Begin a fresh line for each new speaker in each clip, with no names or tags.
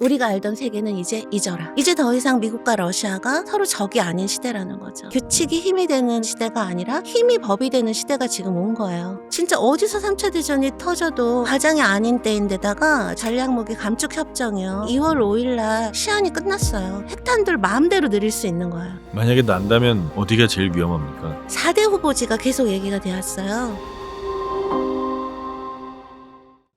우리가 알던 세계는 이제 잊어라. 이제 더 이상 미국과 러시아가 서로 적이 아닌 시대라는 거죠. 규칙이 힘이 되는 시대가 아니라 힘이 법이 되는 시대가 지금 온 거예요. 진짜 어디서 3차 대전이 터져도 가장이 아닌 때인데다가 전략무기 감축 협정이요. 2월 5일날 시한이 끝났어요. 핵탄두를 마음대로 늘릴 수 있는 거예요.
만약에 난다면 어디가 제일 위험합니까?
4대 후보지가 계속 얘기가 되었어요.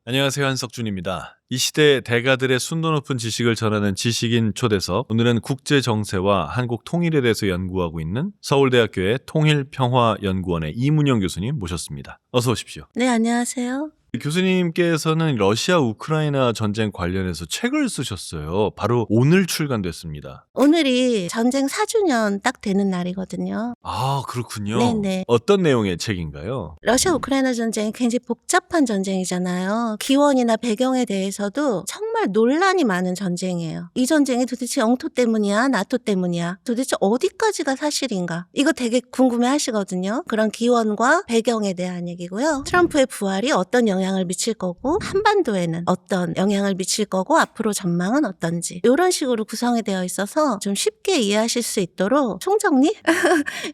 안녕하세요, 한석준입니다. 이 시대 대가들의 순도 높은 지식을 전하는 지식인 초대석, 오늘은 국제 정세와 한국 통일에 대해서 연구하고 있는 서울대학교의 통일평화연구원의 이문영 교수님 모셨습니다. 어서 오십시오.
네, 안녕하세요.
교수님께서는 러시아 우크라이나 전쟁 관련해서 책을 쓰셨어요. 바로 오늘 출간됐습니다.
오늘이 전쟁 4주년 딱 되는 날이거든요.
아, 그렇군요.
네네.
어떤 내용의 책인가요?
러시아 우크라이나 전쟁이 굉장히 복잡한 전쟁이잖아요. 기원이나 배경에 대해서도 정말 논란이 많은 전쟁이에요. 이 전쟁이 도대체 영토 때문이야? 나토 때문이야? 도대체 어디까지가 사실인가? 이거 되게 궁금해 하시거든요. 그런 기원과 배경에 대한 얘기고요. 트럼프의 부활이 어떤 영향을 미칠 거고, 한반도에는 어떤 영향을 미칠 거고, 앞으로 전망은 어떤지, 이런 식으로 구성이 되어 있어서 좀 쉽게 이해하실 수 있도록 총정리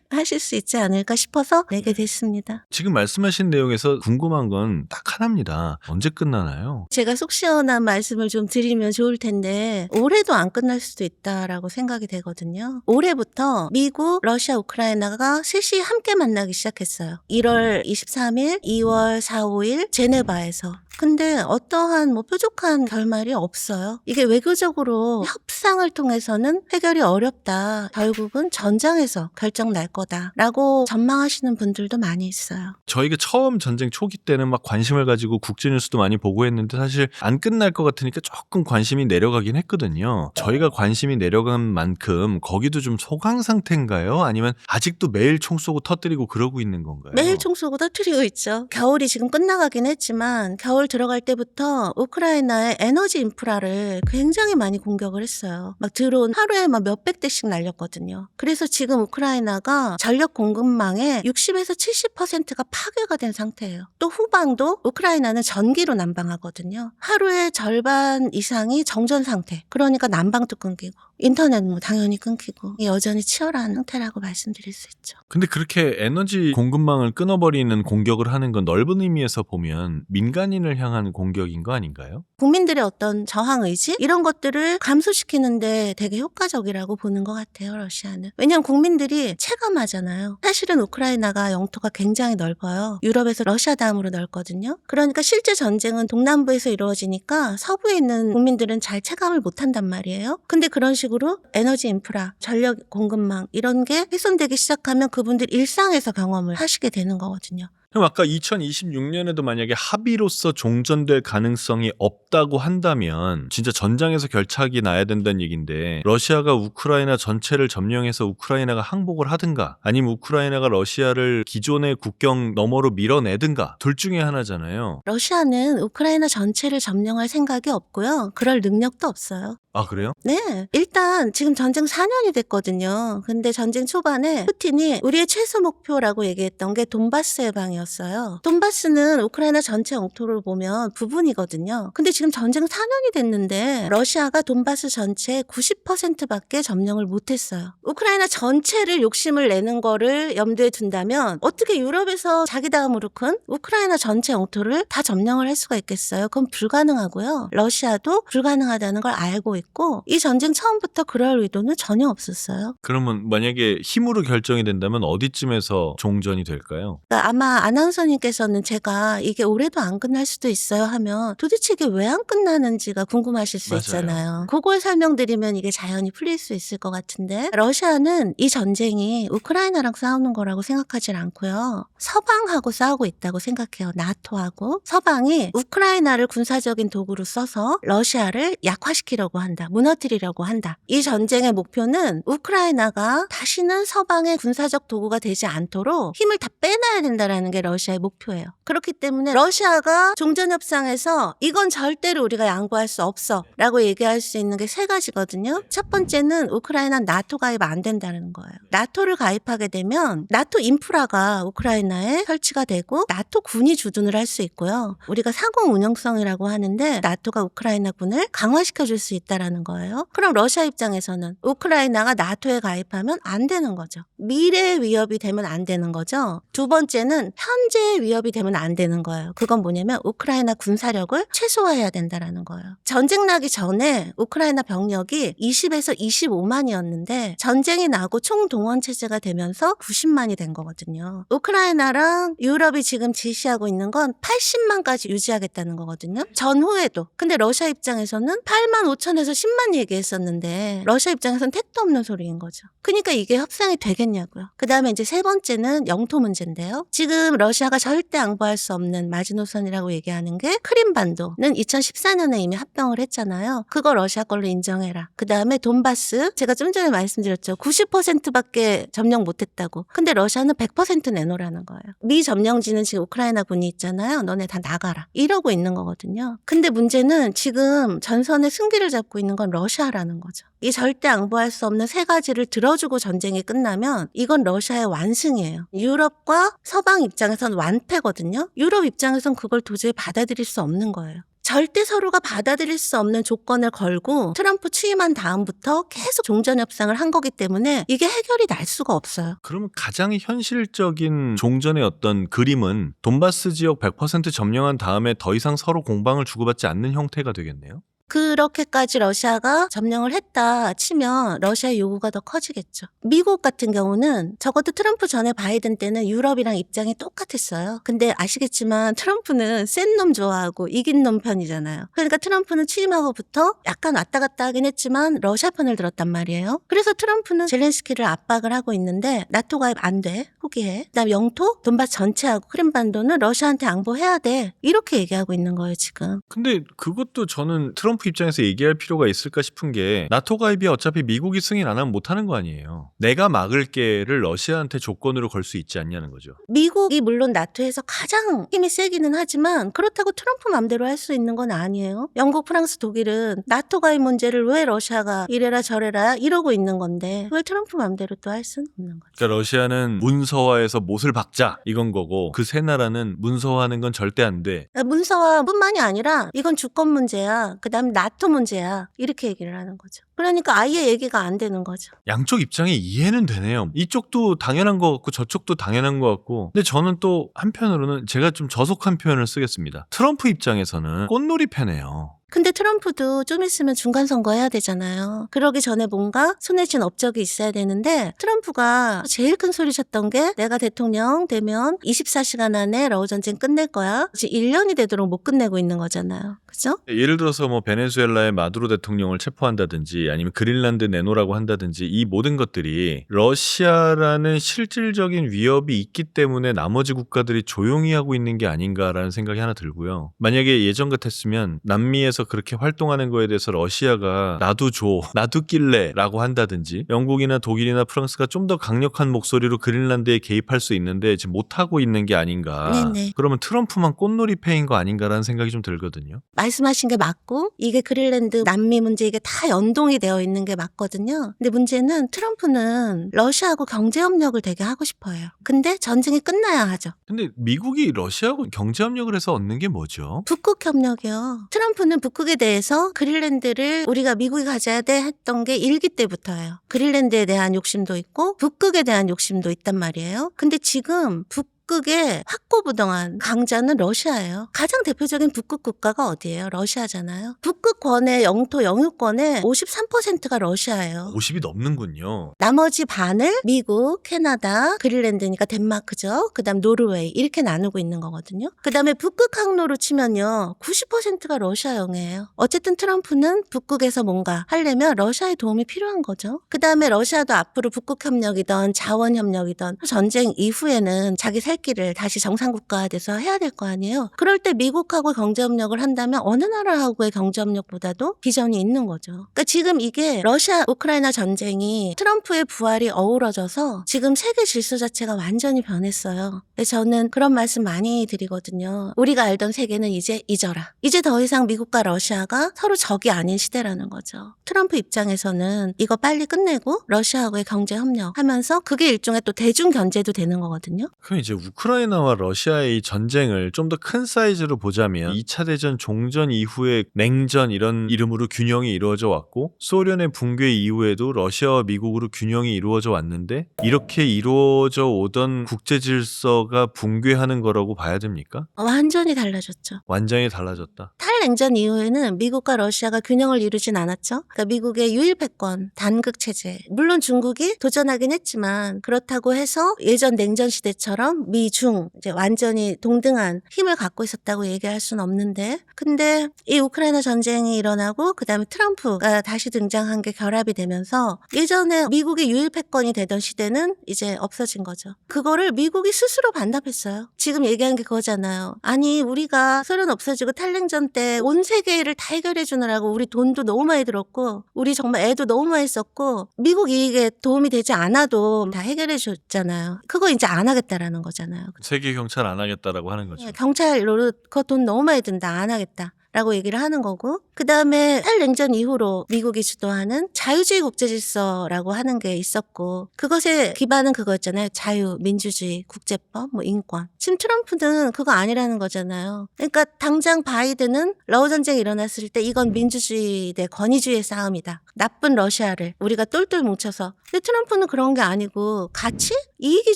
하실 수 있지 않을까 싶어서 내게 됐습니다.
지금 말씀하신 내용에서 궁금한 건 딱 하나입니다. 언제 끝나나요?
제가 속 시원한 말씀을 좀 드리면 좋을 텐데 올해도 안 끝날 수도 있다라고 생각이 되거든요. 올해부터 미국, 러시아, 우크라이나가 셋이 함께 만나기 시작했어요. 1월 23일, 2월 4, 5일 제네바에서. 근데 어떠한 뾰족한 결말이 없어요. 이게 외교적으로 협상을 통해서는 해결이 어렵다. 결국은 전장에서 결정 날 거다라고 전망하시는 분들도 많이 있어요.
저희가 처음 전쟁 초기 때는 막 관심을 가지고 국제뉴스도 많이 보고 했는데 사실 안 끝날 것 같으니까 조금 관심이 내려가긴 했거든요. 저희가 관심이 내려간 만큼 거기도 좀 소강 상태인가요? 아니면 아직도 매일 총 쏘고 터뜨리고 그러고 있는 건가요?
매일 총 쏘고 터뜨리고 있죠. 겨울이 지금 끝나가긴 했지만 겨울 들어갈 때부터 우크라이나의 에너지 인프라를 굉장히 많이 공격을 했어요. 막 드론 하루에 막 몇백 대씩 날렸거든요. 그래서 지금 우크라이나가 전력 공급망의 60에서 70%가 파괴가 된 상태예요. 또 후방도 우크라이나는 전기로 난방하거든요. 하루에 절반 이상이 정전 상태. 그러니까 난방도 끊기고 인터넷 당연히 끊기고 여전히 치열한 상태라고 말씀드릴 수 있죠.
근데 그렇게 에너지 공급망을 끊어버리는 공격을 하는 건 넓은 의미에서 보면 민간인을 향한 공격인 거 아닌가요?
국민들의 어떤 저항 의지 이런 것들을 감소시키는데 되게 효과적이라고 보는 것 같아요. 러시아는. 왜냐하면 국민들이 체감하잖아요. 사실은 우크라이나가 영토가 굉장히 넓어요. 유럽에서 러시아 다음으로 넓거든요. 그러니까 실제 전쟁은 동남부에서 이루어지니까 서부에 있는 국민들은 잘 체감을 못한단 말이에요. 근데 그런 식으로 에너지 인프라, 전력 공급망 이런 게 훼손되기 시작하면 그분들 일상에서 경험을 하시게 되는 거거든요.
그럼 아까 2026년에도 만약에 합의로서 종전될 가능성이 없다고 한다면 진짜 전장에서 결착이 나야 된다는 얘기인데 러시아가 우크라이나 전체를 점령해서 우크라이나가 항복을 하든가 아니면 우크라이나가 러시아를 기존의 국경 너머로 밀어내든가 둘 중에 하나잖아요.
러시아는 우크라이나 전체를 점령할 생각이 없고요. 그럴 능력도 없어요.
아, 그래요?
네. 일단 지금 전쟁 4년이 됐거든요. 근데 전쟁 초반에 푸틴이 우리의 최소 목표라고 얘기했던 게 돈바스 해방이었어요. 돈바스는 우크라이나 전체 영토를 보면 부분이거든요. 근데 지금 전쟁 4년이 됐는데 러시아가 돈바스 전체 90%밖에 점령을 못했어요. 우크라이나 전체를 욕심을 내는 거를 염두에 둔다면 어떻게 유럽에서 자기 다음으로 큰 우크라이나 전체 영토를 다 점령을 할 수가 있겠어요? 그건 불가능하고요. 러시아도 불가능하다는 걸 알고 있고 이 전쟁 처음부터 그럴 의도는 전혀 없었어요.
그러면 만약에 힘으로 결정이 된다면 어디쯤에서 종전이 될까요?
그러니까 아마 아나운서님께서는 제가 이게 올해도 안 끝날 수도 있어요 하면 도대체 이게 왜 안 끝나는지가 궁금하실 수
맞아요.
있잖아요. 그걸 설명드리면 이게 자연히 풀릴 수 있을 것 같은데 러시아는 이 전쟁이 우크라이나랑 싸우는 거라고 생각하지 않고요. 서방하고 싸우고 있다고 생각해요. 나토하고. 서방이 우크라이나를 군사적인 도구로 써서 러시아를 약화시키려고 한다. 무너뜨리려고 한다. 이 전쟁의 목표는 우크라이나가 다시는 서방의 군사적 도구가 되지 않도록 힘을 다 빼놔야 된다라는 게 게 러시아의 목표예요. 그렇기 때문에 러시아가 종전협상에서 이건 절대로 우리가 양보할 수 없어 라고 얘기할 수 있는 게 세 가지거든요. 첫 번째는 우크라이나 나토 가입 안 된다는 거예요. 나토를 가입하게 되면 나토 인프라가 우크라이나에 설치가 되고 나토 군이 주둔을 할 수 있고요. 우리가 상공 운영성이라고 하는데 나토가 우크라이나 군을 강화시켜 줄 수 있다라는 거예요. 그럼 러시아 입장에서는 우크라이나가 나토에 가입하면 안 되는 거죠. 미래의 위협이 되면 안 되는 거죠. 두 번째는 현재의 위협이 되면 안 되는 거예요. 그건 뭐냐면 우크라이나 군사력을 최소화해야 된다라는 거예요. 전쟁 나기 전에 우크라이나 병력이 20에서 25만이었는데 전쟁이 나고 총동원 체제가 되면서 90만이 된 거거든요. 우크라이나랑 유럽이 지금 지시하고 있는 건 80만까지 유지하겠다는 거거든요. 전후에도. 근데 러시아 입장에서는 8만 5천에서 10만 얘기했었는데 러시아 입장에서는 택도 없는 소리인 거죠. 그러니까 이게 협상이 되겠냐고요. 그다음에 이제 세 번째는 영토 문제인데요. 지금 러시아가 절대 양보할 수 없는 마지노선이라고 얘기하는 게 크림반도는 2014년에 이미 합병을 했잖아요. 그거 러시아 걸로 인정해라. 그다음에 돈바스 제가 좀 전에 말씀드렸죠. 90%밖에 점령 못했다고. 근데 러시아는 100% 내놓으라는 거예요. 미 점령지는 지금 우크라이나 군이 있잖아요. 너네 다 나가라. 이러고 있는 거거든요. 근데 문제는 지금 전선의 승기를 잡고 있는 건 러시아라는 거죠. 이 절대 양보할 수 없는 세 가지를 들어주고 전쟁이 끝나면 이건 러시아의 완승이에요. 유럽과 서방 입장에선 완패거든요. 유럽 입장에선 그걸 도저히 받아들일 수 없는 거예요. 절대 서로가 받아들일 수 없는 조건을 걸고 트럼프 취임한 다음부터 계속 종전협상을 한 거기 때문에 이게 해결이 날 수가 없어요.
그러면 가장 현실적인 종전의 어떤 그림은 돈바스 지역 100% 점령한 다음에 더 이상 서로 공방을 주고받지 않는 형태가 되겠네요?
그렇게까지 러시아가 점령을 했다 치면 러시아의 요구가 더 커지겠죠. 미국 같은 경우는 적어도 트럼프 전에 바이든 때는 유럽이랑 입장이 똑같았어요. 근데 아시겠지만 트럼프는 센 놈 좋아하고 이긴 놈 편이잖아요. 그러니까 트럼프는 취임하고부터 약간 왔다 갔다 하긴 했지만 러시아 편을 들었단 말이에요. 그래서 트럼프는 젤렌스키를 압박을 하고 있는데 나토 가입 안 돼. 포기해. 그다음 영토 돈바스 전체하고 크림반도는 러시아한테 양보해야 돼. 이렇게 얘기하고 있는 거예요 지금.
근데 그것도 저는 트럼프 입장에서 얘기할 필요가 있을까 싶은 게 나토 가입이 어차피 미국이 승인 안 하면 못하는 거 아니에요. 내가 막을게를 러시아한테 조건으로 걸 수 있지 않냐는 거죠.
미국이 물론 나토에서 가장 힘이 세기는 하지만 그렇다고 트럼프 맘대로 할 수 있는 건 아니에요. 영국, 프랑스, 독일은 나토 가입 문제를 왜 러시아가 이래라 저래라 이러고 있는 건데 그걸 트럼프 맘대로 또 할 수는 없는 거죠.
그러니까 러시아는 문서화해서 못을 박자 이건 거고 그 세 나라는 문서화하는 건 절대 안 돼.
문서화뿐만이 아니라 이건 주권 문제야. 그다음 나토 문제야. 이렇게 얘기를 하는 거죠. 그러니까 아예 얘기가 안 되는 거죠.
양쪽 입장이 이해는 되네요. 이쪽도 당연한 것 같고 저쪽도 당연한 것 같고. 근데 저는 또 한편으로는 제가 좀 저속한 표현을 쓰겠습니다. 트럼프 입장에서는 꽃놀이 패네요.
근데 트럼프도 좀 있으면 중간 선거 해야 되잖아요. 그러기 전에 뭔가 손에 쥔 업적이 있어야 되는데 트럼프가 제일 큰 소리 쳤던 게 내가 대통령 되면 24시간 안에 러우 전쟁 끝낼 거야. 지금 1년이 되도록 못 끝내고 있는 거잖아요. 그죠?
예를 들어서 뭐 베네수엘라의 마두로 대통령을 체포한다든지 아니면 그린란드 내놓으라고 한다든지 이 모든 것들이 러시아라는 실질적인 위협이 있기 때문에 나머지 국가들이 조용히 하고 있는 게 아닌가라는 생각이 하나 들고요. 만약에 예전 같았으면 남미에서 그렇게 활동하는 거에 대해서 러시아가 나도 줘, 나도 낄래 라고 한다든지 영국이나 독일이나 프랑스가 좀 더 강력한 목소리로 그린란드에 개입할 수 있는데 지금 못하고 있는 게 아닌가.
네네.
그러면 트럼프만 꽃놀이 패인 거 아닌가라는 생각이 좀 들거든요.
말씀하신 게 맞고 이게 그린란드 남미 문제 이게 다 연동이 되어 있는 게 맞거든요. 근데 문제는 트럼프는 러시아하고 경제협력을 되게 하고 싶어요. 근데 전쟁이 끝나야 하죠.
근데 미국이 러시아하고 경제협력을 해서 얻는 게 뭐죠?
북극협력이요. 트럼프는 북극에 대해서 그린란드를 우리가 미국이 가져야 돼 했던 게 일기 때부터예요. 그린란드에 대한 욕심도 있고 북극에 대한 욕심도 있단 말이에요. 근데 지금 북극의 확고부동한 강자는 러시아예요. 가장 대표적인 북극 국가가 어디예요? 러시아잖아요. 북극권의 영토 영유권의 53%가 러시아예요.
50이 넘는군요.
나머지 반을 미국, 캐나다, 그린란드니까 덴마크죠. 그다음 노르웨이 이렇게 나누고 있는 거거든요. 그다음에 북극 항로로 치면요. 90%가 러시아영이에요. 어쨌든 트럼프는 북극에서 뭔가 하려면 러시아의 도움이 필요한 거죠. 그다음에 러시아도 앞으로 북극 협력이든 자원 협력이든 전쟁 이후에는 자기 살 살 길을 다시 정상국가화돼서 해야 될 거 아니에요. 그럴 때 미국하고 경제협력을 한다면 어느 나라하고의 경제협력보다도 비전이 있는 거죠. 그러니까 지금 이게 러시아 우크라이나 전쟁이 트럼프의 부활이 어우러져서 지금 세계 질서 자체가 완전히 변했어요. 그래서 저는 그런 말씀 많이 드리거든요. 우리가 알던 세계는 이제 잊어라. 이제 더 이상 미국과 러시아가 서로 적이 아닌 시대라는 거죠. 트럼프 입장에서는 이거 빨리 끝내고 러시아하고의 경제협력 하면서 그게 일종의 또 대중 견제도 되는 거거든요.
그럼 이제 우크라이나와 러시아의 이 전쟁을 좀 더 큰 사이즈로 보자면 2차 대전 종전 이후에 냉전 이런 이름으로 균형이 이루어져 왔고 소련의 붕괴 이후에도 러시아와 미국으로 균형이 이루어져 왔는데 이렇게 이루어져 오던 국제 질서가 붕괴하는 거라고 봐야 됩니까?
완전히 달라졌죠.
완전히 달라졌다.
탈냉전 이후에는 미국과 러시아가 균형을 이루진 않았죠. 그러니까 미국의 유일패권, 단극 체제. 물론 중국이 도전하긴 했지만 그렇다고 해서 예전 냉전 시대처럼 미중 이제 완전히 동등한 힘을 갖고 있었다고 얘기할 수는 없는데 근데 이 우크라이나 전쟁이 일어나고 그다음에 트럼프가 다시 등장한 게 결합이 되면서 예전에 미국이 유일패권이 되던 시대는 이제 없어진 거죠. 그거를 미국이 스스로 반납했어요. 지금 얘기한 게 그거잖아요. 아니 우리가 소련 없어지고 탈냉전 때 온 세계를 다 해결해 주느라고 우리 돈도 너무 많이 들었고 우리 정말 애도 너무 많이 썼고 미국 이익에 도움이 되지 않아도 다 해결해 줬잖아요. 그거 이제 안 하겠다라는 거잖아요.
세계 경찰 안 하겠다라고 하는 거죠.
경찰로 그거 돈 너무 많이 든다 안 하겠다. 라고 얘기를 하는 거고 그다음에 탈냉전 이후로 미국이 주도하는 자유주의 국제질서라고 하는 게 있었고 그것의 기반은 그거였잖아요. 자유, 민주주의, 국제법, 뭐 인권. 지금 트럼프는 그거 아니라는 거잖아요. 그러니까 당장 바이든은 러우 전쟁이 일어났을 때 이건 민주주의 대 권위주의의 싸움이다. 나쁜 러시아를 우리가 똘똘 뭉쳐서. 근데 트럼프는 그런 게 아니고 가치? 이익이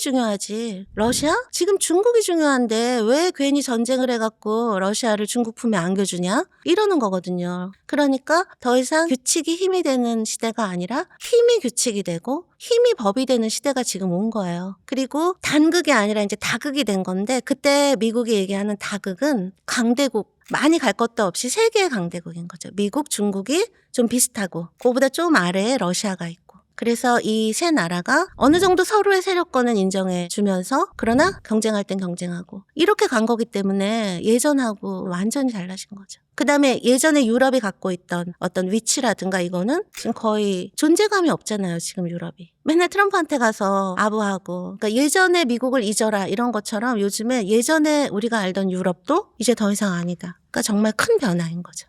중요하지. 러시아? 지금 중국이 중요한데 왜 괜히 전쟁을 해갖고 러시아를 중국 품에 안겨주냐? 이러는 거거든요. 그러니까 더 이상 규칙이 힘이 되는 시대가 아니라 힘이 규칙이 되고 힘이 법이 되는 시대가 지금 온 거예요. 그리고 단극이 아니라 이제 다극이 된 건데 그때 미국이 얘기하는 다극은 강대국 많이 갈 것도 없이 세계의 강대국인 거죠. 미국, 중국이 좀 비슷하고 그거보다 좀 아래에 러시아가 있고. 그래서 이 세 나라가 어느 정도 서로의 세력권은 인정해 주면서 그러나 경쟁할 땐 경쟁하고 이렇게 간 거기 때문에 예전하고 완전히 달라진 거죠. 그다음에 예전에 유럽이 갖고 있던 어떤 위치라든가 이거는 지금 거의 존재감이 없잖아요. 지금 유럽이. 맨날 트럼프한테 가서 아부하고 그러니까 예전에 미국을 잊어라 이런 것처럼 요즘에 예전에 우리가 알던 유럽도 이제 더 이상 아니다. 그러니까 정말 큰 변화인 거죠.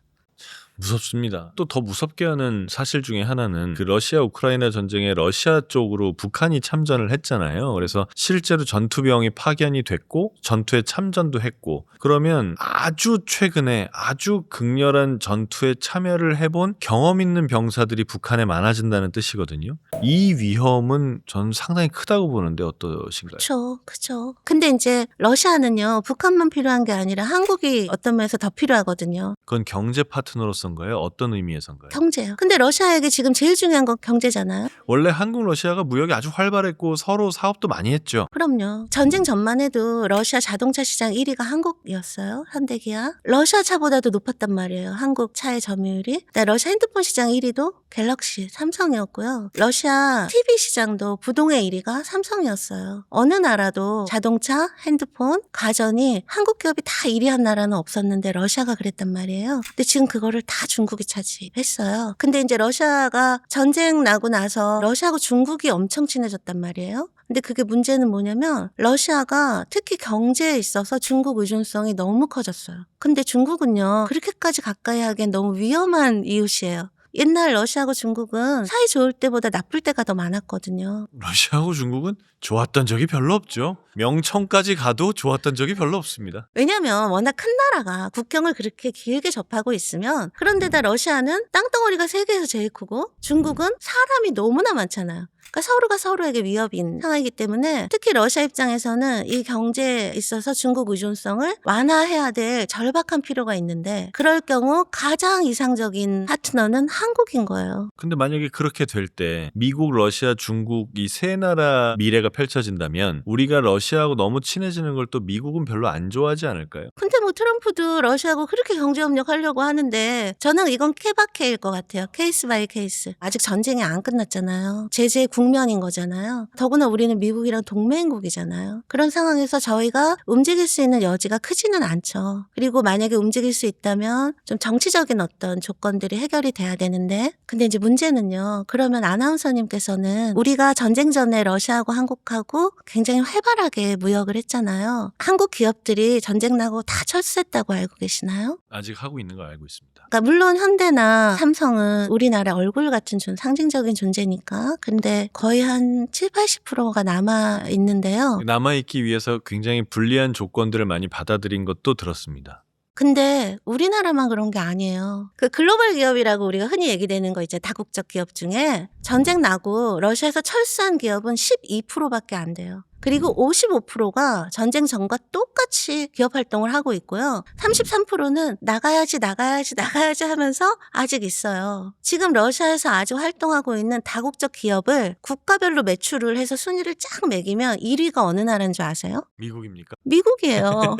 무섭습니다. 또 더 무섭게 하는 사실 중에 하나는 그 러시아 우크라이나 전쟁에 러시아 쪽으로 북한이 참전을 했잖아요. 그래서 실제로 전투병이 파견이 됐고 전투에 참전도 했고 그러면 아주 최근에 아주 극렬한 전투에 참여를 해본 경험 있는 병사들이 북한에 많아진다는 뜻이거든요. 이 위험은 전 상당히 크다고 보는데 어떠신가요?
그쵸. 근데 이제 러시아는요, 북한만 필요한 게 아니라 한국이 어떤 면에서 더 필요하거든요.
그건 경제 파트너로서인가요? 어떤 의미에서인가요?
경제요. 근데 러시아에게 지금 제일 중요한 건 경제잖아요.
원래 한국 러시아가 무역이 아주 활발했고 서로 사업도 많이 했죠.
그럼요. 전쟁 전만 해도 러시아 자동차 시장 1위가 한국이었어요. 현대기아. 러시아 차보다도 높았단 말이에요. 한국 차의 점유율이. 러시아 핸드폰 시장 1위도 갤럭시, 삼성이었고요. 러시아 TV 시장도 부동의 1위가 삼성이었어요. 어느 나라도 자동차, 핸드폰, 가전이 한국 기업이 다 1위 한 나라는 없었는데 러시아가 그랬단 말이에요. 근데 지금 그거를 다 중국이 차지했어요. 근데 이제 러시아가 전쟁 나고 나서 러시아하고 중국이 엄청 친해졌단 말이에요. 근데 그게 문제는 뭐냐면 러시아가 특히 경제에 있어서 중국 의존성이 너무 커졌어요. 근데 중국은요 그렇게까지 가까이 하기엔 너무 위험한 이웃이에요. 옛날 러시아하고 중국은 사이 좋을 때보다 나쁠 때가 더 많았거든요.
러시아하고 중국은 좋았던 적이 별로 없죠. 명청까지 가도 좋았던 적이 별로 없습니다.
왜냐면 워낙 큰 나라가 국경을 그렇게 길게 접하고 있으면 그런데다 러시아는 땅덩어리가 세계에서 제일 크고 중국은 사람이 너무나 많잖아요. 그러니까 서로가 서로에게 위협인 상황이기 때문에 특히 러시아 입장에서는 이 경제에 있어서 중국 의존성을 완화해야 될 절박한 필요가 있는데 그럴 경우 가장 이상적인 파트너는 한국인 거예요.
근데 만약에 그렇게 될 때 미국, 러시아, 중국 이 세 나라 미래가 펼쳐진다면 우리가 러시아하고 너무 친해지는 걸 또 미국은 별로 안 좋아하지 않을까요?
근데 뭐 트럼프도 러시아하고 그렇게 경제협력 하려고 하는데 저는 이건 케바케일 것 같아요. 케이스 바이 케이스. 아직 전쟁이 안 끝났잖아요. 제재 국면인 거잖아요. 더구나 우리는 미국이랑 동맹국이잖아요. 그런 상황에서 저희가 움직일 수 있는 여지가 크지는 않죠. 그리고 만약에 움직일 수 있다면 좀 정치적인 어떤 조건들이 해결이 돼야 되는데, 근데 이제 문제는요. 그러면 아나운서님께서는 우리가 전쟁 전에 러시아하고 한국하고 굉장히 활발하게 무역을 했잖아요. 한국 기업들이 전쟁 나고 다 철수했다고 알고 계시나요?
아직 하고 있는 걸 알고 있습니다.
그러니까 물론 현대나 삼성은 우리나라 얼굴 같은 상징적인 존재니까. 근데 거의 한 70~80%가 남아 있는데요.
남아있기 위해서 굉장히 불리한 조건들을 많이 받아들인 것도 들었습니다.
근데 우리나라만 그런 게 아니에요. 그 글로벌 기업이라고 우리가 흔히 얘기되는 거 있죠. 다국적 기업 중에 전쟁 나고 러시아에서 철수한 기업은 12%밖에 안 돼요. 그리고 55%가 전쟁 전과 똑같이 기업 활동을 하고 있고요. 33%는 나가야지 하면서 아직 있어요. 지금 러시아에서 아직 활동하고 있는 다국적 기업을 국가별로 매출을 해서 순위를 쫙 매기면 1위가 어느 나라인 줄 아세요?
미국입니까?
미국이에요.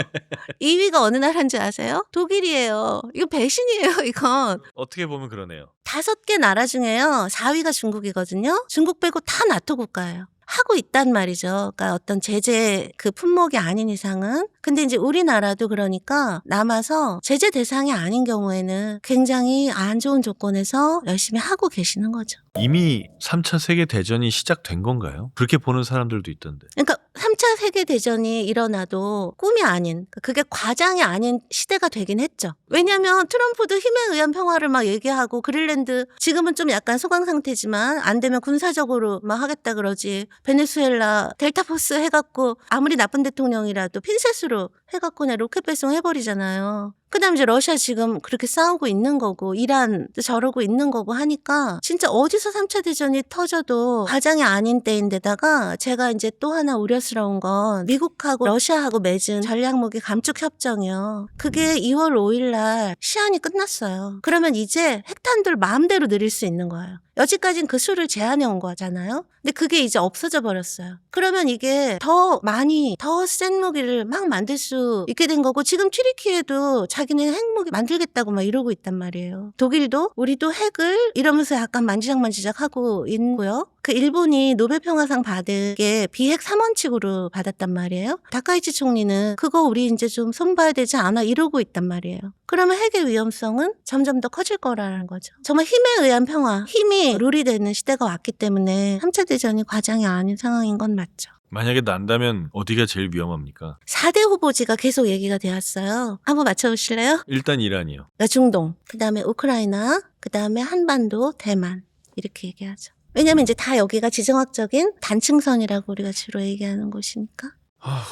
2위가 어느 나라인 줄 아세요? 독일이에요. 이거 배신이에요, 이건.
어떻게 보면 그러네요.
5개 나라 중에요. 4위가 중국이거든요. 중국 빼고 다 나토 국가예요. 하고 있단 말이죠. 그러니까 어떤 제재 그 품목이 아닌 이상은. 근데 이제 우리나라도 그러니까 남아서 제재 대상이 아닌 경우에는 굉장히 안 좋은 조건에서 열심히 하고 계시는 거죠.
이미 3차 세계대전이 시작된 건가요? 그렇게 보는 사람들도 있던데.
그러니까 3차 세계대전이 일어나도 꿈이 아닌, 그게 과장이 아닌 시대가 되긴 했죠. 왜냐하면 트럼프도 힘에 의한 평화를 막 얘기하고 그린랜드 지금은 좀 약간 소강 상태지만 안 되면 군사적으로 막 하겠다 그러지. 베네수엘라 델타포스 해갖고 아무리 나쁜 대통령이라도 핀셋으로 해갖고 그냥 로켓 배송해버리잖아요. 그다음 이제 러시아 지금 그렇게 싸우고 있는 거고 이란도 저러고 있는 거고 하니까 진짜 어디서 3차 대전이 터져도 과장이 아닌 때인데다가 제가 이제 또 하나 우려스러운 건 미국하고 러시아하고 맺은 전략무기 감축 협정이요. 그게 2월 5일 날 시한이 끝났어요. 그러면 이제 핵탄두를 마음대로 늘릴 수 있는 거예요. 여지까지는 그 수를 제한해 온 거잖아요. 근데 그게 이제 없어져 버렸어요. 그러면 이게 더 많이 더 센 무기를 막 만들 수 있게 된 거고 지금 튀르키예도 자기는 핵무기 만들겠다고 막 이러고 있단 말이에요. 독일도 우리도 핵을 이러면서 약간 만지작 하고 있고요. 그 일본이 노벨평화상 받은 게 비핵 3원칙으로 받았단 말이에요. 다카이치 총리는 그거 우리 이제 좀 손봐야 되지 않아 이러고 있단 말이에요. 그러면 핵의 위험성은 점점 더 커질 거라는 거죠. 정말 힘에 의한 평화, 힘이 룰이 되는 시대가 왔기 때문에 3차 대전이 과장이 아닌 상황인 건 맞죠.
만약에 난다면 어디가 제일 위험합니까?
4대 후보지가 계속 얘기가 되었어요. 한번 맞춰보실래요?
일단 이란이요.
그러니까 중동, 그 다음에 우크라이나, 그 다음에 한반도, 대만 이렇게 얘기하죠. 왜냐면 이제 다 여기가 지정학적인 단층선이라고 우리가 주로 얘기하는 곳이니까.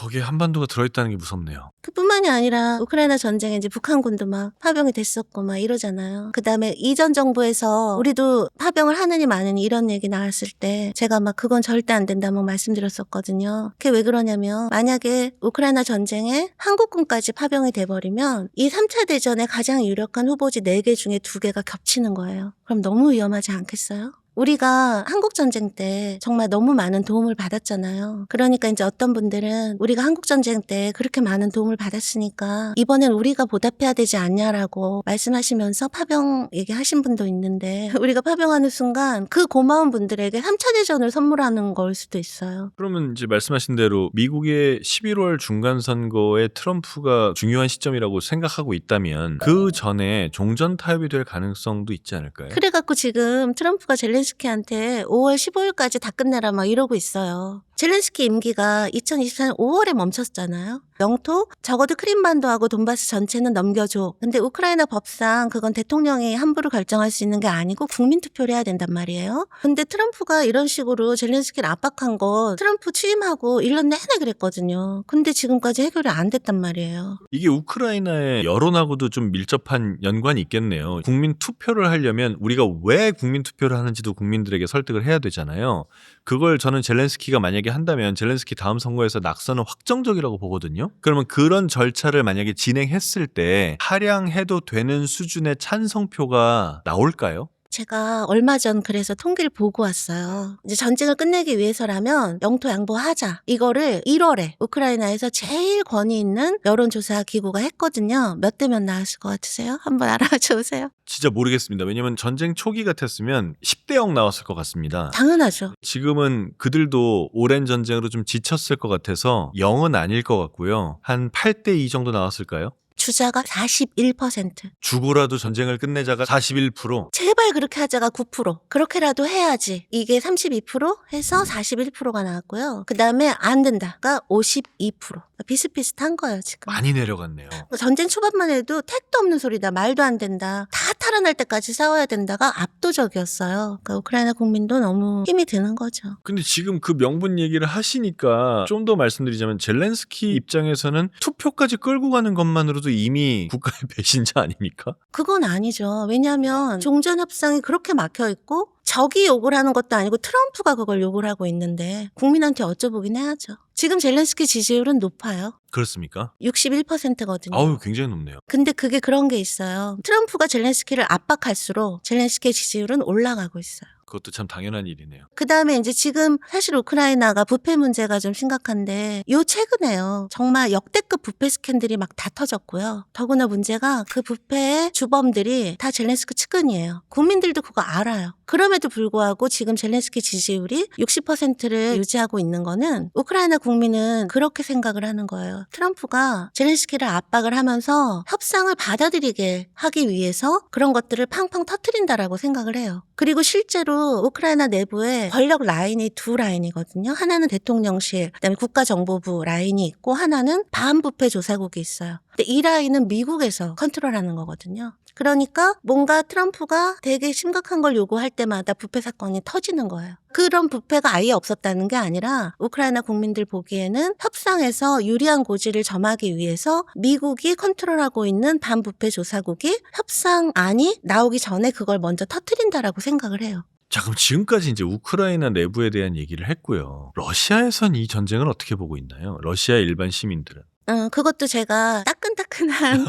거기에 한반도가 들어있다는 게 무섭네요.
그뿐만이 아니라 우크라이나 전쟁에 이제 북한군도 막 파병이 됐었고 막 이러잖아요. 그 다음에 이전 정부에서 우리도 파병을 하느니 마느니 이런 얘기 나왔을 때 제가 막 그건 절대 안 된다 막 말씀드렸었거든요. 그게 왜 그러냐면 만약에 우크라이나 전쟁에 한국군까지 파병이 돼버리면 이 3차 대전에 가장 유력한 후보지 4개 중에 2개가 겹치는 거예요. 그럼 너무 위험하지 않겠어요? 우리가 한국전쟁 때 정말 너무 많은 도움을 받았잖아요. 그러니까 이제 어떤 분들은 우리가 한국전쟁 때 그렇게 많은 도움을 받았으니까 이번엔 우리가 보답해야 되지 않냐라고 말씀하시면서 파병 얘기하신 분도 있는데 우리가 파병하는 순간 그 고마운 분들에게 3차 대전을 선물하는 걸 수도 있어요.
그러면 이제 말씀하신 대로 미국의 11월 중간선거에 트럼프가 중요한 시점이라고 생각하고 있다면 그 전에 종전 타협이 될 가능성도 있지 않을까요?
그래갖고 지금 트럼프가 젤렌스키한테 5월 15일까지 다 끝내라 막 이러고 있어요. 젤렌스키 임기가 2024년 5월에 멈췄잖아요. 영토 적어도 크림반도하고 돈바스 전체는 넘겨줘. 근데 우크라이나 법상 그건 대통령이 함부로 결정할 수 있는 게 아니고 국민투표를 해야 된단 말이에요. 근데 트럼프가 이런 식으로 젤렌스키를 압박한 건 트럼프 취임하고 1년 내내 그랬거든요. 근데 지금까지 해결이 안 됐단 말이에요.
이게 우크라이나의 여론하고도 좀 밀접한 연관이 있겠네요. 국민 투표를 하려면 우리가 왜 국민 투표를 하는지도 국민들에게 설득을 해야 되잖아요. 그걸 저는 젤렌스키가 만약에 한다면 젤렌스키 다음 선거에서 낙선은 확정적이라고 보거든요. 그러면 그런 절차를 만약에 진행했을 때 할양해도 되는 수준의 찬성표가 나올까요?
제가 얼마 전 그래서 통계를 보고 왔어요. 이제 전쟁을 끝내기 위해서라면 영토 양보하자. 이거를 1월에 우크라이나에서 제일 권위 있는 여론조사 기구가 했거든요. 몇 대 몇 나왔을 것 같으세요? 한번 알아줘 보세요.
진짜 모르겠습니다. 왜냐면 전쟁 초기 같았으면 10대 0 나왔을 것 같습니다.
당연하죠.
지금은 그들도 오랜 전쟁으로 좀 지쳤을 것 같아서 0은 아닐 것 같고요. 한 8대 2 정도 나왔을까요?
주자가 41%.
죽어라도 전쟁을 끝내자가 41%.
제발 그렇게 하자가 9%. 그렇게라도 해야지. 이게 32% 해서 41%가 나왔고요. 그 다음에 안 된다가 52%. 비슷비슷한 거예요, 지금.
많이 내려갔네요.
전쟁 초반만 해도 택도 없는 소리다. 말도 안 된다. 다 탈환할 때까지 싸워야 된다가 압도적이었어요. 그러니까 우크라이나 국민도 너무 힘이 드는 거죠.
근데 지금 그 명분 얘기를 하시니까 좀 더 말씀드리자면 젤렌스키 입장에서는 투표까지 끌고 가는 것만으로도 이미 국가의 배신자 아닙니까?
그건 아니죠. 왜냐하면 종전협상이 그렇게 막혀있고 적이 욕을 하는 것도 아니고 트럼프가 그걸 욕을 하고 있는데 국민한테 여쭤보긴 해야죠. 지금 젤렌스키 지지율은 높아요.
그렇습니까?
61%거든요.
아우, 굉장히 높네요.
근데 그게 그런 게 있어요. 트럼프가 젤렌스키를 압박할수록 젤렌스키의 지지율은 올라가고 있어요.
그것도 참 당연한 일이네요.
그 다음에 이제 지금 사실 우크라이나가 부패 문제가 좀 심각한데 요 최근에요. 정말 역대급 부패 스캔들이 막 다 터졌고요. 더구나 문제가 그 부패의 주범들이 다 젤렌스키 측근이에요. 국민들도 그거 알아요. 그럼에도 불구하고 지금 젤렌스키 지지율이 60%를 유지하고 있는 거는 우크라이나 국민은 그렇게 생각을 하는 거예요. 트럼프가 젤렌스키를 압박을 하면서 협상을 받아들이게 하기 위해서 그런 것들을 팡팡 터트린다라고 생각을 해요. 그리고 실제로 우크라이나 내부에 권력 라인이 두 라인이거든요. 하나는 대통령실, 그다음에 국가정보부 라인이 있고 하나는 반부패 조사국이 있어요. 근데 이 라인은 미국에서 컨트롤하는 거거든요. 그러니까 뭔가 트럼프가 되게 심각한 걸 요구할 때마다 부패 사건이 터지는 거예요. 그런 부패가 아예 없었다는 게 아니라 우크라이나 국민들 보기에는 협상에서 유리한 고지를 점하기 위해서 미국이 컨트롤하고 있는 반부패 조사국이 협상안이 나오기 전에 그걸 먼저 터트린다라고 생각을 해요.
자, 그럼 지금까지 이제 우크라이나 내부에 대한 얘기를 했고요. 러시아에선 이 전쟁을 어떻게 보고 있나요? 러시아 일반 시민들은.
그것도 제가 따끈따끈한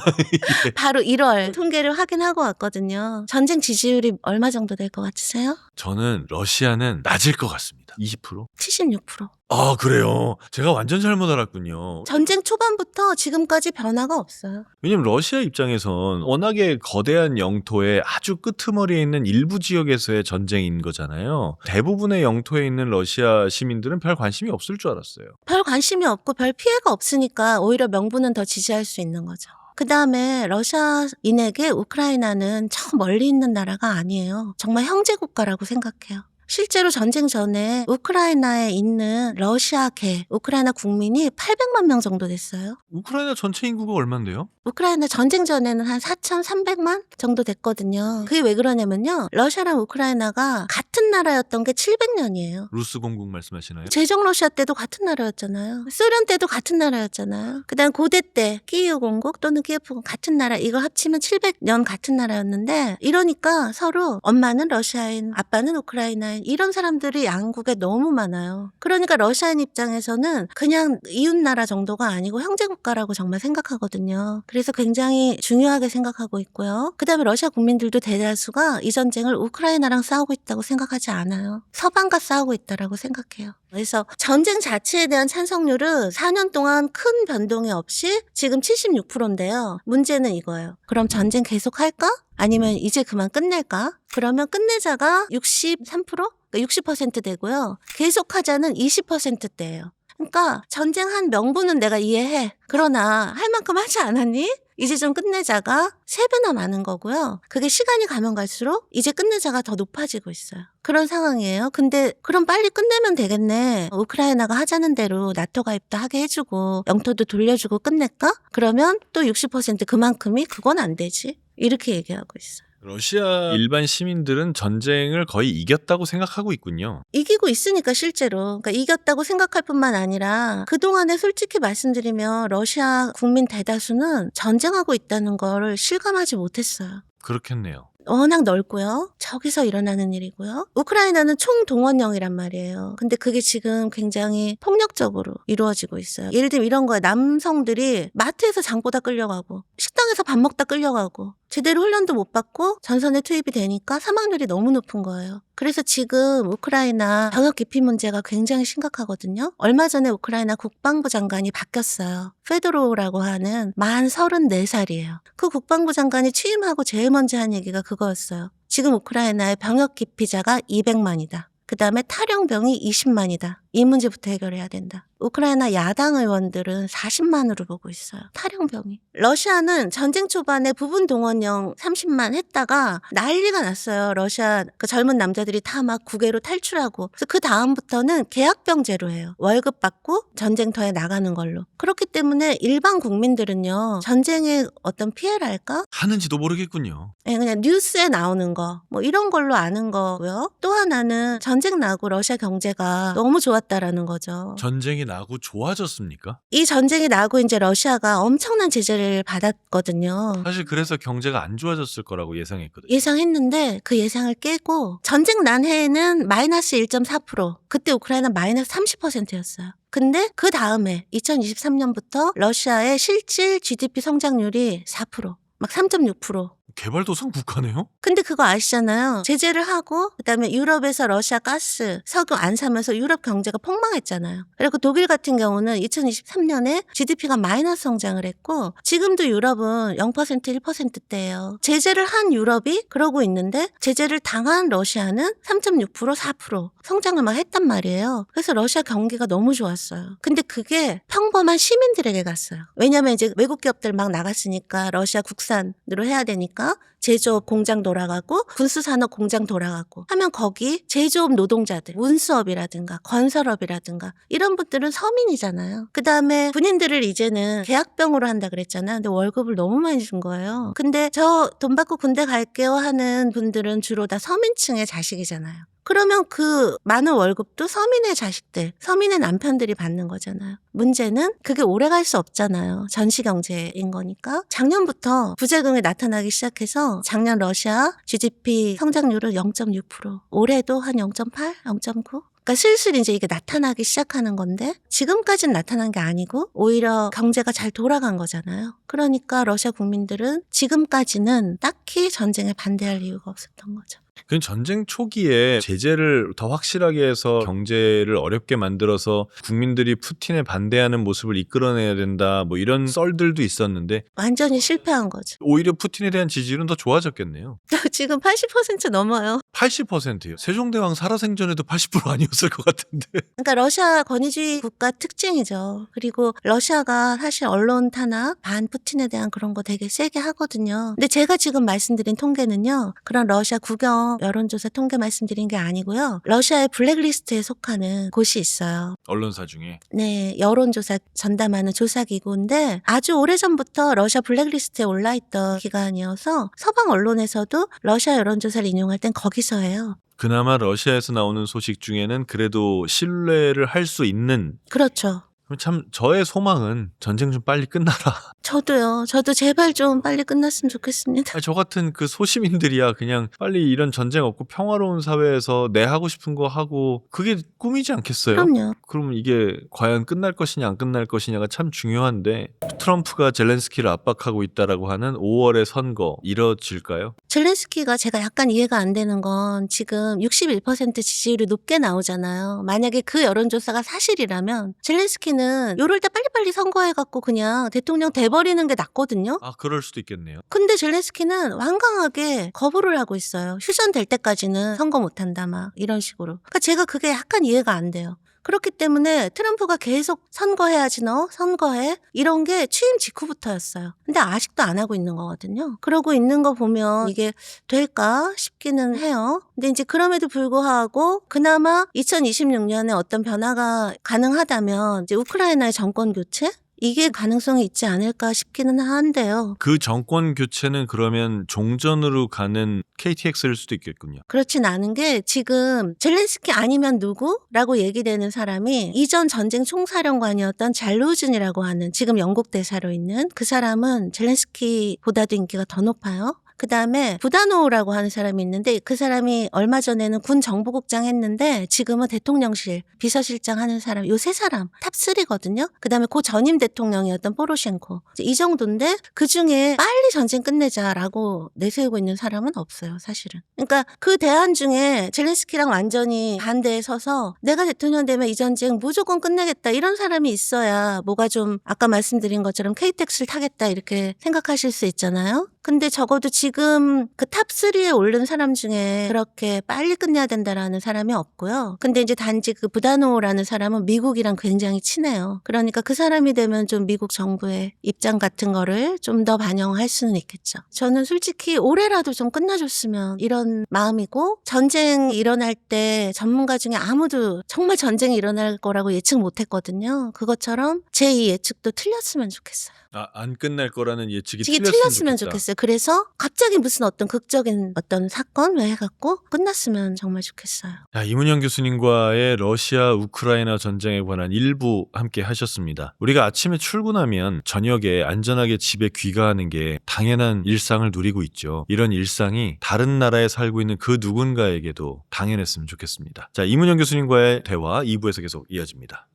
바로 1월 통계를 확인하고 왔거든요. 전쟁 지지율이 얼마 정도 될 것 같으세요?
저는 러시아는 낮을 것 같습니다. 20%?
76%.
아, 그래요? 제가 완전 잘못 알았군요.
전쟁 초반부터 지금까지 변화가 없어요.
왜냐면 러시아 입장에선 워낙에 거대한 영토의 아주 끄트머리에 있는 일부 지역에서의 전쟁인 거잖아요. 대부분의 영토에 있는 러시아 시민들은 별 관심이 없을 줄 알았어요.
별 관심이 없고 별 피해가 없으니까 오히려 명분은 더 지지할 수 있는 거죠. 그 다음에 러시아인에게 우크라이나는 저 멀리 있는 나라가 아니에요. 정말 형제 국가라고 생각해요. 실제로 전쟁 전에 우크라이나에 있는 러시아계, 우크라이나 국민이 800만 명 정도 됐어요.
우크라이나 전체 인구가 얼만데요?
우크라이나 전쟁 전에는 한 4,300만 정도 됐거든요. 그게 왜 그러냐면요. 러시아랑 우크라이나가 같은 나라였던 게 700년이에요.
루스 공국 말씀하시나요?
제정 러시아 때도 같은 나라였잖아요. 소련 때도 같은 나라였잖아요. 그다음 고대 때 키이우 공국 또는 키예프 공국 같은 나라, 이걸 합치면 700년 같은 나라였는데 이러니까 서로 엄마는 러시아인, 아빠는 우크라이나인 이런 사람들이 양국에 너무 많아요. 그러니까 러시아인 입장에서는 그냥 이웃 나라 정도가 아니고 형제 국가라고 정말 생각하거든요. 그래서 굉장히 중요하게 생각하고 있고요. 그다음에 러시아 국민들도 대다수가 이 전쟁을 우크라이나랑 싸우고 있다고 생각하지 않아요. 서방과 싸우고 있다라고 생각해요. 그래서 전쟁 자체에 대한 찬성률은 4년 동안 큰 변동이 없이 지금 76%인데요. 문제는 이거예요. 그럼 전쟁 계속할까? 아니면 이제 그만 끝낼까? 그러면 끝내자가 63%? 그러니까 60% 되고요. 계속하자는 20%대예요. 그러니까 전쟁한 명분은 내가 이해해. 그러나 할 만큼 하지 않았니? 이제 좀 끝내자가 3배나 많은 거고요. 그게 시간이 가면 갈수록 이제 끝내자가 더 높아지고 있어요. 그런 상황이에요. 근데 그럼 빨리 끝내면 되겠네. 우크라이나가 하자는 대로 나토 가입도 하게 해주고 영토도 돌려주고 끝낼까? 그러면 또 60% 그만큼이 그건 안 되지. 이렇게 얘기하고 있어요.
러시아 일반 시민들은 전쟁을 거의 이겼다고 생각하고 있군요.
이기고 있으니까 실제로. 그러니까 이겼다고 생각할 뿐만 아니라 그동안에 솔직히 말씀드리면 러시아 국민 대다수는 전쟁하고 있다는 걸 실감하지 못했어요.
그렇겠네요.
워낙 넓고요. 저기서 일어나는 일이고요. 우크라이나는 총동원령이란 말이에요. 근데 그게 지금 굉장히 폭력적으로 이루어지고 있어요. 예를 들면 이런 거예요. 남성들이 마트에서 장 보다 끌려가고 식당에서 밥 먹다 끌려가고 제대로 훈련도 못 받고 전선에 투입이 되니까 사망률이 너무 높은 거예요. 그래서 지금 우크라이나 병역 기피 문제가 굉장히 심각하거든요. 얼마 전에 우크라이나 국방부 장관이 바뀌었어요. 페도로라고 하는 만 34살이에요. 그 국방부 장관이 취임하고 제일 먼저 한 얘기가 그거였어요. 지금 우크라이나의 병역 기피자가 200만이다. 그 다음에 탈영병이 20만이다. 이 문제부터 해결해야 된다. 우크라이나 야당 의원들은 40만으로 보고 있어요. 탈영병이. 러시아는 전쟁 초반에 부분 동원령 30만 했다가 난리가 났어요. 러시아 그 젊은 남자들이 다 막 국외로 탈출하고. 그래서 그 다음부터는 계약병제로 해요. 월급 받고 전쟁터에 나가는 걸로. 그렇기 때문에 일반 국민들은요. 전쟁의 어떤 피해랄까?
하는지도 모르겠군요.
네, 그냥 뉴스에 나오는 거, 뭐 이런 걸로 아는 거고요. 또 하나는 전쟁 나고 러시아 경제가 너무 좋았다라는 거죠.
전쟁이 나고 좋아졌습니까?
이 전쟁이 나고 이제 러시아가 엄청난 제재를 받았거든요.
사실 그래서 경제가 안 좋아졌을 거라고 예상했거든요.
예상했는데 그 예상을 깨고 전쟁 난 해에는 마이너스 1.4%, 그때 우크라이나 마이너스 30%였어요. 근데 그 다음에 2023년부터 러시아의 실질 GDP 성장률이 4%, 막 3.6%.
개발도상 국가네요?
근데 그거 아시잖아요. 제재를 하고 그다음에 유럽에서 러시아 가스, 석유 안 사면서 유럽 경제가 폭망했잖아요. 그리고 독일 같은 경우는 2023년에 GDP가 마이너스 성장을 했고 지금도 유럽은 0% 1%대예요. 제재를 한 유럽이 그러고 있는데 제재를 당한 러시아는 3.6% 4% 성장을 막 했단 말이에요. 그래서 러시아 경기가 너무 좋았어요. 근데 그게 평범한 시민들에게 갔어요. 왜냐면 이제 외국 기업들 막 나갔으니까 러시아 국산으로 해야 되니까 제조업 공장 돌아가고 군수산업 공장 돌아가고 하면 거기 제조업 노동자들, 운수업이라든가 건설업이라든가 이런 분들은 서민이잖아요. 그다음에 군인들을 이제는 계약병으로 한다 그랬잖아요. 근데 월급을 너무 많이 준 거예요. 근데 저 돈 받고 군대 갈게요 하는 분들은 주로 다 서민층의 자식이잖아요. 그러면 그 많은 월급도 서민의 자식들, 서민의 남편들이 받는 거잖아요. 문제는 그게 오래 갈 수 없잖아요. 전시경제인 거니까. 작년부터 부작용이 나타나기 시작해서 작년 러시아 GDP 성장률은 0.6%, 올해도 한 0.8, 0.9? 그러니까 슬슬 이제 이게 나타나기 시작하는 건데 지금까지는 나타난 게 아니고 오히려 경제가 잘 돌아간 거잖아요. 그러니까 러시아 국민들은 지금까지는 딱히 전쟁에 반대할 이유가 없었던 거죠.
그 전쟁 초기에 제재를 더 확실하게 해서 경제를 어렵게 만들어서 국민들이 푸틴에 반대하는 모습을 이끌어내야 된다 뭐 이런 썰들도 있었는데
완전히 실패한 거죠.
오히려 푸틴에 대한 지지율은 더 좋아졌겠네요.
지금 80% 넘어요.
80%요. 세종대왕 살아생전에도 80% 아니었을 것 같은데.
그러니까 러시아 권위주의 국가 특징이죠. 그리고 러시아가 사실 언론 탄압, 반 푸틴에 대한 그런 거 되게 세게 하거든요. 근데 제가 지금 말씀드린 통계는요. 그런 러시아 국영 여론조사 통계 말씀드린 게 아니고요. 러시아의 블랙리스트에 속하는 곳이 있어요.
언론사 중에.
네, 여론조사 전담하는 조사기구인데 아주 오래전부터 러시아 블랙리스트에 올라있던 기관이어서 서방 언론에서도 러시아 여론조사를 인용할 땐 거기서 해요.
그나마 러시아에서 나오는 소식 중에는 그래도 신뢰를 할 수 있는.
그렇죠.
그럼 참 저의 소망은 전쟁 좀 빨리 끝나라.
저도요. 저도 제발 좀 빨리 끝났으면 좋겠습니다.
아니, 저 같은 그 소시민들이야 그냥 빨리 이런 전쟁 없고 평화로운 사회에서 내 하고 싶은 거 하고 그게 꿈이지 않겠어요?
그럼요.
그러면 이게 과연 끝날 것이냐 안 끝날 것이냐가 참 중요한데 트럼프가 젤렌스키를 압박하고 있다라고 하는 5월의 선거 이뤄질까요?
젤렌스키가 제가 약간 이해가 안 되는 건 지금 61% 지지율이 높게 나오잖아요. 만약에 그 여론조사가 사실이라면 젤렌스키는 요럴 때 빨리빨리 선거해갖고 그냥 대통령 돼버리는 게 낫거든요.
아 그럴 수도 있겠네요.
근데 젤렌스키는 완강하게 거부를 하고 있어요. 휴전될 때까지는 선거 못한다 막 이런 식으로. 그러니까 제가 그게 약간 이해가 안 돼요. 그렇기 때문에 트럼프가 계속 선거해야지 너 선거해 이런 게 취임 직후부터였어요. 근데 아직도 안 하고 있는 거거든요. 그러고 있는 거 보면 이게 될까 싶기는 해요. 근데 이제 그럼에도 불구하고 그나마 2026년에 어떤 변화가 가능하다면 이제 우크라이나의 정권 교체? 이게 가능성이 있지 않을까 싶기는 한데요.
그 정권 교체는 그러면 종전으로 가는 KTX일 수도 있겠군요.
그렇진 않은 게 지금 젤렌스키 아니면 누구라고 얘기되는 사람이 이전 전쟁 총사령관이었던 잘루진이라고 하는 지금 영국 대사로 있는 그 사람은 젤렌스키보다도 인기가 더 높아요. 그 다음에 부다노우라고 하는 사람이 있는데 그 사람이 얼마 전에는 군 정보국장 했는데 지금은 대통령실 비서실장 하는 사람, 요 세 사람 탑3거든요. 그 다음에 고 전임 대통령이었던 포로셴코. 이 정도인데 그 중에 빨리 전쟁 끝내자라고 내세우고 있는 사람은 없어요, 사실은. 그러니까 그 대안 중에 젤렌스키랑 완전히 반대에 서서 내가 대통령 되면 이 전쟁 무조건 끝내겠다 이런 사람이 있어야 뭐가 좀 아까 말씀드린 것처럼 KTX를 타겠다 이렇게 생각하실 수 있잖아요. 근데 적어도 지금 그 탑3에 오른 사람 중에 그렇게 빨리 끝내야 된다라는 사람이 없고요. 근데 이제 단지 그 부다노라는 사람은 미국이랑 굉장히 친해요. 그러니까 그 사람이 되면 좀 미국 정부의 입장 같은 거를 좀 더 반영할 수는 있겠죠. 저는 솔직히 올해라도 좀 끝나줬으면 이런 마음이고, 전쟁 일어날 때 전문가 중에 아무도 정말 전쟁이 일어날 거라고 예측 못 했거든요. 그것처럼 제 이 예측도 틀렸으면 좋겠어요.
안 끝날 거라는 예측이
이게
틀렸으면
틀렸으면
좋겠다.
좋겠어요. 그래서 갑자기 무슨 어떤 극적인 어떤 사건 왜 해갖고 끝났으면 정말 좋겠어요.
자, 이문영 교수님과의 러시아 우크라이나 전쟁에 관한 일부 함께 하셨습니다. 우리가 아침에 출근하면 저녁에 안전하게 집에 귀가하는 게 당연한 일상을 누리고 있죠. 이런 일상이 다른 나라에 살고 있는 그 누군가에게도 당연했으면 좋겠습니다. 자, 이문영 교수님과의 대화 2부에서 계속 이어집니다.